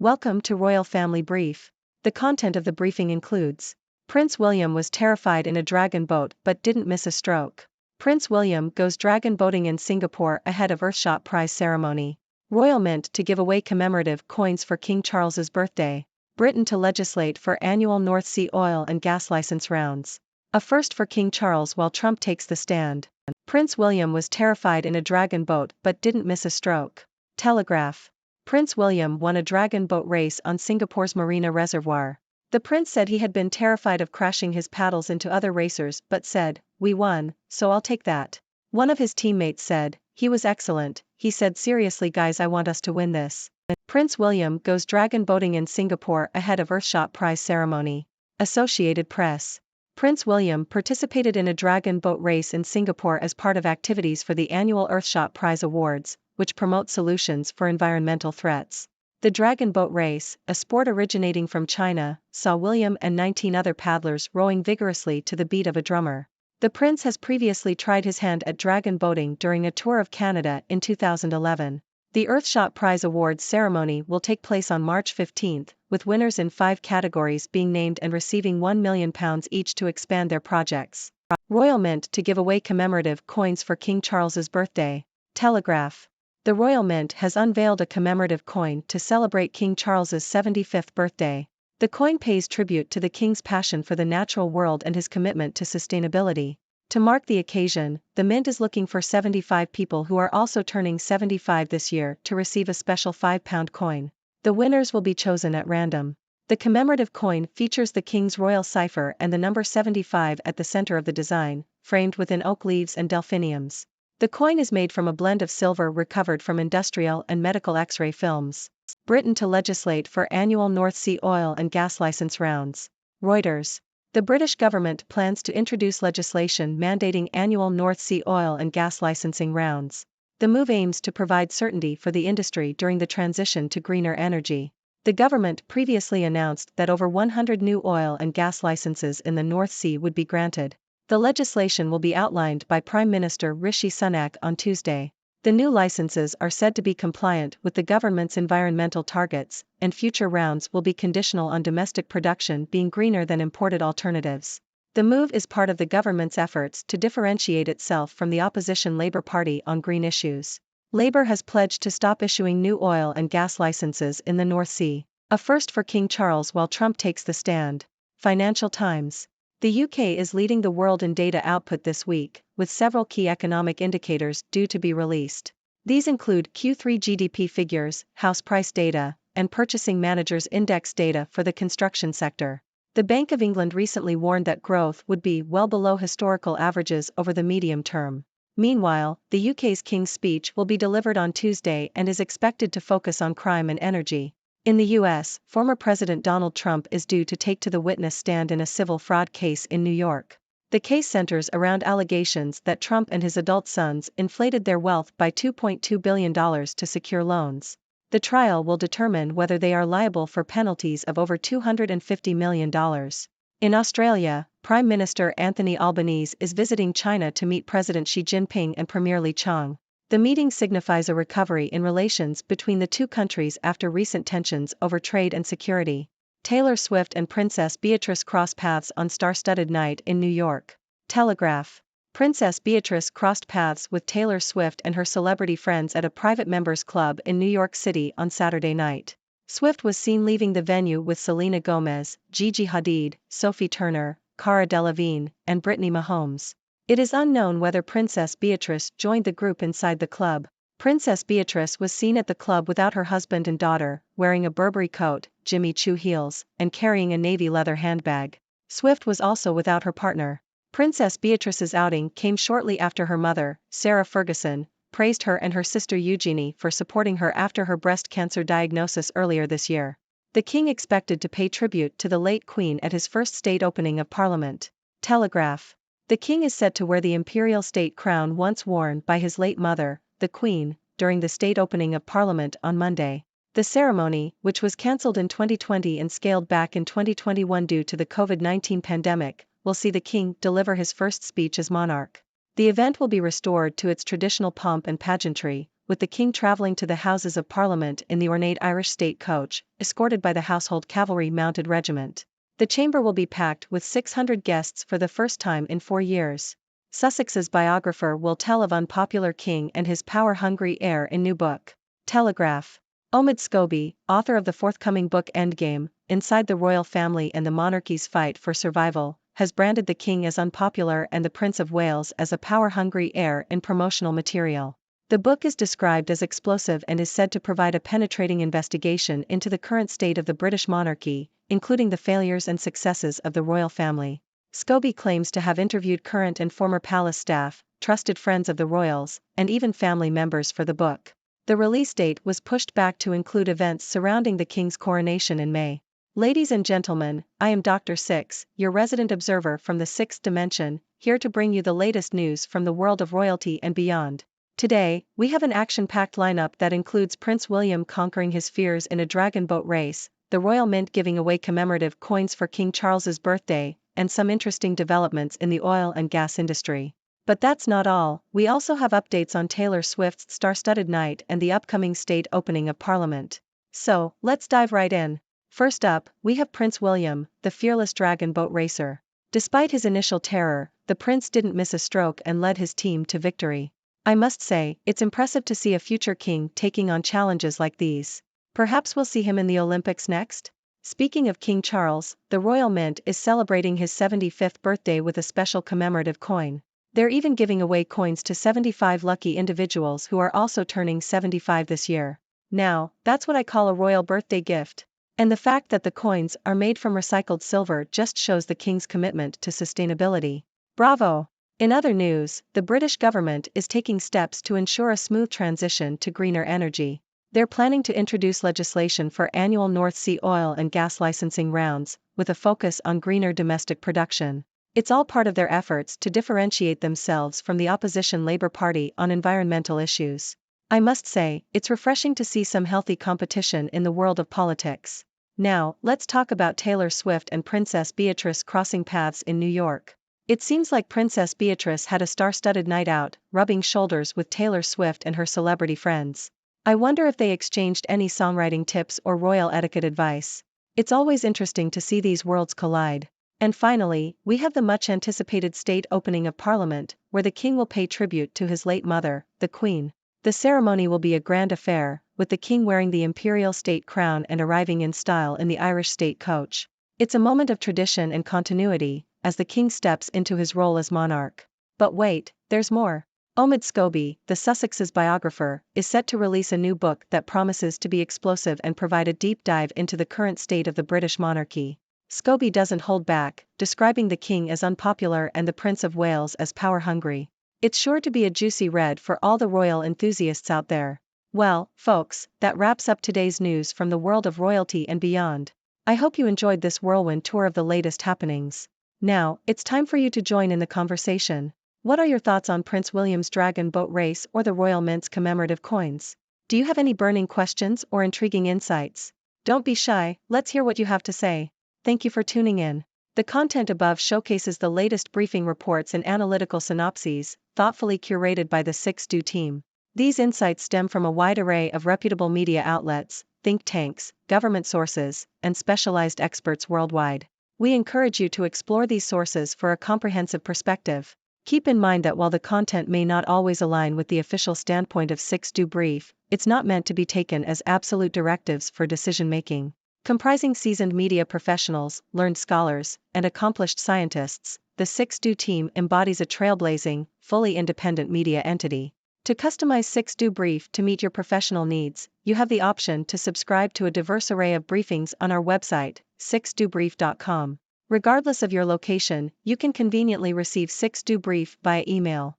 Welcome to Royal Family Brief. The content of the briefing includes: Prince William was terrified in a dragon boat but didn't miss a stroke. Prince William goes dragon boating in Singapore ahead of Earthshot Prize ceremony. Royal Mint to give away commemorative coins for King Charles's birthday. Britain to legislate for annual North Sea oil and gas license rounds. A first for King Charles while Trump takes the stand. Prince William was terrified in a dragon boat but didn't miss a stroke. Telegraph. Prince William won a dragon boat race on Singapore's Marina Reservoir. The prince said he had been terrified of crashing his paddles into other racers but said, "We won, so I'll take that." One of his teammates said, "He was excellent." He said, "Seriously guys, I want us to win this." Prince William goes dragon boating in Singapore ahead of Earthshot Prize ceremony. Associated Press. Prince William participated in a dragon boat race in Singapore as part of activities for the annual Earthshot Prize Awards, which promote solutions for environmental threats. The dragon boat race, a sport originating from China, saw William and 19 other paddlers rowing vigorously to the beat of a drummer. The prince has previously tried his hand at dragon boating during a tour of Canada in 2011. The Earthshot Prize Awards ceremony will take place on March 15, with winners in 5 categories being named and receiving £1 million each to expand their projects. Royal Mint to give away commemorative coins for King Charles's birthday. Telegraph. The Royal Mint has unveiled a commemorative coin to celebrate King Charles's 75th birthday. The coin pays tribute to the King's passion for the natural world and his commitment to sustainability. To mark the occasion, the Mint is looking for 75 people who are also turning 75 this year to receive a special £5 coin. The winners will be chosen at random. The commemorative coin features the King's royal cipher and the number 75 at the center of the design, framed within oak leaves and delphiniums. The coin is made from a blend of silver recovered from industrial and medical X-ray films. Britain to legislate for annual North Sea oil and gas license rounds. Reuters. The British government plans to introduce legislation mandating annual North Sea oil and gas licensing rounds. The move aims to provide certainty for the industry during the transition to greener energy. The government previously announced that over 100 new oil and gas licenses in the North Sea would be granted. The legislation will be outlined by Prime Minister Rishi Sunak on Tuesday. The new licenses are said to be compliant with the government's environmental targets, and future rounds will be conditional on domestic production being greener than imported alternatives. The move is part of the government's efforts to differentiate itself from the opposition Labour Party on green issues. Labour has pledged to stop issuing new oil and gas licenses in the North Sea, a first for King Charles while Trump takes the stand. Financial Times. The UK is leading the world in data output this week, with several key economic indicators due to be released. These include Q3 GDP figures, house price data, and Purchasing Managers' Index data for the construction sector. The Bank of England recently warned that growth would be well below historical averages over the medium term. Meanwhile, the UK's King's Speech will be delivered on Tuesday and is expected to focus on crime and energy. In the U.S., former President Donald Trump is due to take to the witness stand in a civil fraud case in New York. The case centers around allegations that Trump and his adult sons inflated their wealth by $2.2 billion to secure loans. The trial will determine whether they are liable for penalties of over $250 million. In Australia, Prime Minister Anthony Albanese is visiting China to meet President Xi Jinping and Premier Li Qiang. The meeting signifies a recovery in relations between the two countries after recent tensions over trade and security. Taylor Swift and Princess Beatrice cross paths on star-studded night in New York. Telegraph. Princess Beatrice crossed paths with Taylor Swift and her celebrity friends at a private members club in New York City on Saturday night. Swift was seen leaving the venue with Selena Gomez, Gigi Hadid, Sophie Turner, Cara Delevingne, and Brittany Mahomes. It is unknown whether Princess Beatrice joined the group inside the club. Princess Beatrice was seen at the club without her husband and daughter, wearing a Burberry coat, Jimmy Choo heels, and carrying a navy leather handbag. Swift was also without her partner. Princess Beatrice's outing came shortly after her mother, Sarah Ferguson, praised her and her sister Eugenie for supporting her after her breast cancer diagnosis earlier this year. The king expected to pay tribute to the late Queen at his first state opening of Parliament. Telegraph. The king is set to wear the imperial state crown once worn by his late mother, the Queen, during the state opening of Parliament on Monday. The ceremony, which was cancelled in 2020 and scaled back in 2021 due to the COVID-19 pandemic, will see the king deliver his first speech as monarch. The event will be restored to its traditional pomp and pageantry, with the king travelling to the Houses of Parliament in the ornate Irish state coach, escorted by the Household Cavalry Mounted Regiment. The chamber will be packed with 600 guests for the first time in 4 years. Sussex's biographer will tell of unpopular king and his power-hungry heir in new book. Telegraph. Omid Scobie, author of the forthcoming book Endgame, Inside the Royal Family and the Monarchy's Fight for Survival, has branded the king as unpopular and the Prince of Wales as a power-hungry heir in promotional material. The book is described as explosive and is said to provide a penetrating investigation into the current state of the British monarchy, including the failures and successes of the royal family. Scobie claims to have interviewed current and former palace staff, trusted friends of the royals, and even family members for the book. The release date was pushed back to include events surrounding the king's coronation in May. Ladies and gentlemen, I am Dr. Six, your resident observer from the sixth dimension, here to bring you the latest news from the world of royalty and beyond. Today, we have an action-packed lineup that includes Prince William conquering his fears in a dragon boat race, the Royal Mint giving away commemorative coins for King Charles's birthday, and some interesting developments in the oil and gas industry. But that's not all, we also have updates on Taylor Swift's star-studded night and the upcoming state opening of Parliament. So, let's dive right in. First up, we have Prince William, the fearless dragon boat racer. Despite his initial terror, the prince didn't miss a stroke and led his team to victory. I must say, it's impressive to see a future king taking on challenges like these. Perhaps we'll see him in the Olympics next? Speaking of King Charles, the Royal Mint is celebrating his 75th birthday with a special commemorative coin. They're even giving away coins to 75 lucky individuals who are also turning 75 this year. Now, that's what I call a royal birthday gift. And the fact that the coins are made from recycled silver just shows the king's commitment to sustainability. Bravo! In other news, the British government is taking steps to ensure a smooth transition to greener energy. They're planning to introduce legislation for annual North Sea oil and gas licensing rounds, with a focus on greener domestic production. It's all part of their efforts to differentiate themselves from the opposition Labour Party on environmental issues. I must say, it's refreshing to see some healthy competition in the world of politics. Now, let's talk about Taylor Swift and Princess Beatrice crossing paths in New York. It seems like Princess Beatrice had a star-studded night out, rubbing shoulders with Taylor Swift and her celebrity friends. I wonder if they exchanged any songwriting tips or royal etiquette advice. It's always interesting to see these worlds collide. And finally, we have the much-anticipated state opening of Parliament, where the king will pay tribute to his late mother, the Queen. The ceremony will be a grand affair, with the king wearing the imperial state crown and arriving in style in the Irish state coach. It's a moment of tradition and continuity, as the king steps into his role as monarch. But wait, there's more. Omid Scobie, the Sussex's biographer, is set to release a new book that promises to be explosive and provide a deep dive into the current state of the British monarchy. Scobie doesn't hold back, describing the king as unpopular and the Prince of Wales as power-hungry. It's sure to be a juicy read for all the royal enthusiasts out there. Well, folks, that wraps up today's news from the world of royalty and beyond. I hope you enjoyed this whirlwind tour of the latest happenings. Now, it's time for you to join in the conversation. What are your thoughts on Prince William's dragon boat race or the Royal Mint's commemorative coins? Do you have any burning questions or intriguing insights? Don't be shy, let's hear what you have to say. Thank you for tuning in. The content above showcases the latest briefing reports and analytical synopses, thoughtfully curated by the 6Do team. These insights stem from a wide array of reputable media outlets, think tanks, government sources, and specialized experts worldwide. We encourage you to explore these sources for a comprehensive perspective. Keep in mind that while the content may not always align with the official standpoint of 6Do Brief, it's not meant to be taken as absolute directives for decision-making. Comprising seasoned media professionals, learned scholars, and accomplished scientists, the 6Do team embodies a trailblazing, fully independent media entity. To customize 6Do Brief to meet your professional needs, you have the option to subscribe to a diverse array of briefings on our website, 6dobrief.com. Regardless of your location, you can conveniently receive 6Do Brief via email.